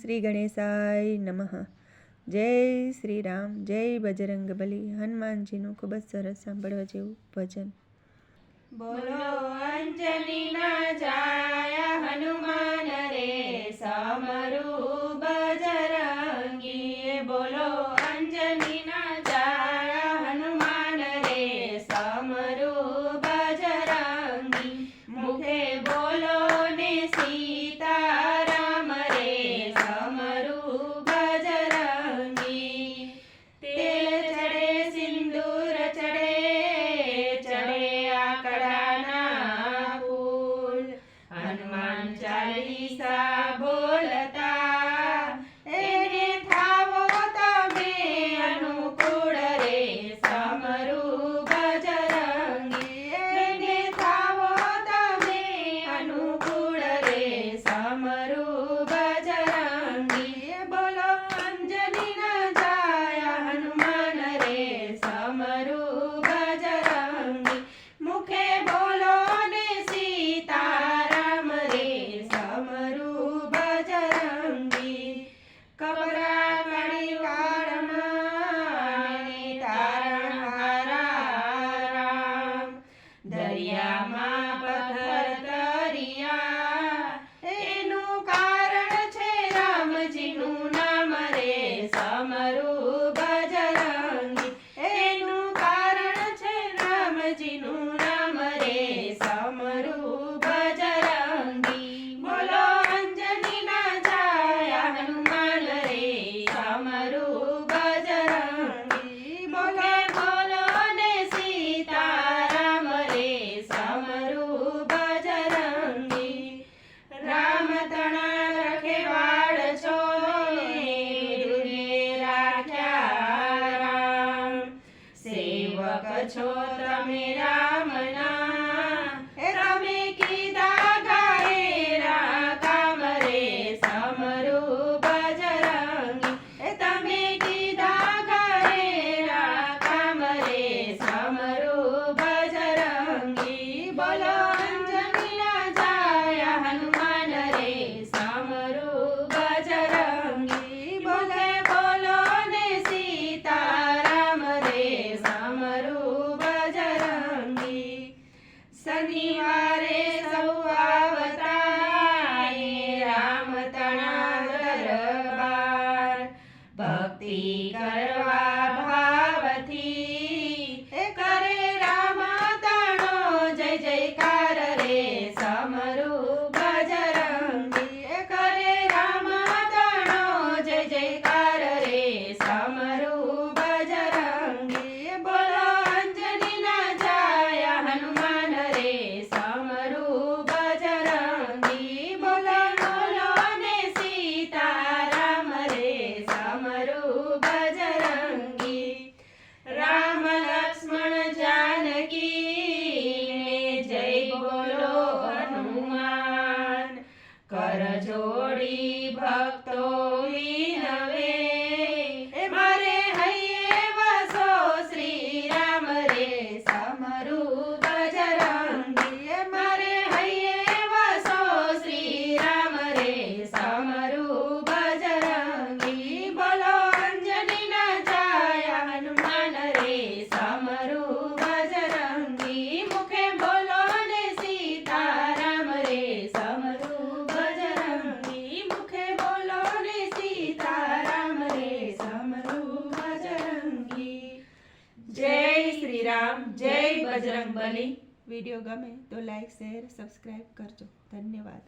श्री गणेशाय नमः। जय श्री राम, जय बजरंगबली। हनुमानजीનું ખૂબ જ સરસ સાંભળવા જેવું ભજન। बोलो अंजनी ना जाया हनुमान रे समरू बजरंगी। बोलो अंजनी ना जाया हनुमान रे समरू बजरंगी। मुखे बोलो ने सीता राम रे समरू बजरंगी। तेल चढ़े सिंदूर चढ़े चढ़े आकड़ाना फूल। हनुमान चालीसा बोलता एने थावो तमे अनुकूल रे समरू बजरंगी। एने थावो तमे अनुकूल रे समरू बजरंगी। बोलो अंजनी ना जाया हनुमान रे समरू बजरंगी। मुखे बोलो ने सीता राम रे समरू बजरंगी। कपरा कड़ी वाड़माने तारण हारा राम। दरिया मां पत्थर तरिया एनु कारण छे रामजीनु नाम रे समरू बजरंगी। एनु कारण छे रामजीनु नाम रे समरू बजरंगी। बोलो अंजनी ना जाया हनुमान रे समरू बजरंगी। मुखे बोलो ने सीता राम रे समरू बजरंगी। राम तना रखे वाड़ छोड़े दुहे राख्या राम। सेवक छो तमे रामना रमे कीधा गायेरा काम रे समरू बजरंगी। तमे कीधा गायेरा काम रे समरू बजरंगी। बोलो अंजनी ना जाया हनुमान रे समरू बजरंगी। मुखे बोलो ने सीता राम रे समरू बजरंगी। शनिवारे सौवावतारे राम तना दरबार। भक्ति करवा भावथी करे राम तणो जय जयकार रे समरू बजरंगी। करे राम तणो जय जयकार रे समरू बजरंगी। बोलो अंजनी ना जाया हनुमान रे समरू बजरंगी। बोलो बोलो ने सीता राम रे समरू बजरंगी। राम लक्ष्मण जानकी ने जय बोलो हनुमान। कर जोड़ी भक्तो विनवे मारे हइये वसो श्री राम रे समरू बजरंगी। मारे हइये वसो श्री राम रे समरू बजरंगी। बोलो अंजनी ना जाया हनुमान रे समरू बजरंगी। मुखे बोलो ने सीता राम रे समरू बजरंगी। मुखे बोलो ने सीता राम रे समरू बजरंगी। जय श्री राम, जय बजरंगबली। વિડીયો ગમે તો લાઈક, શેર, સબસ્ક્રાઈબ કરજો। ધન્યવાદ।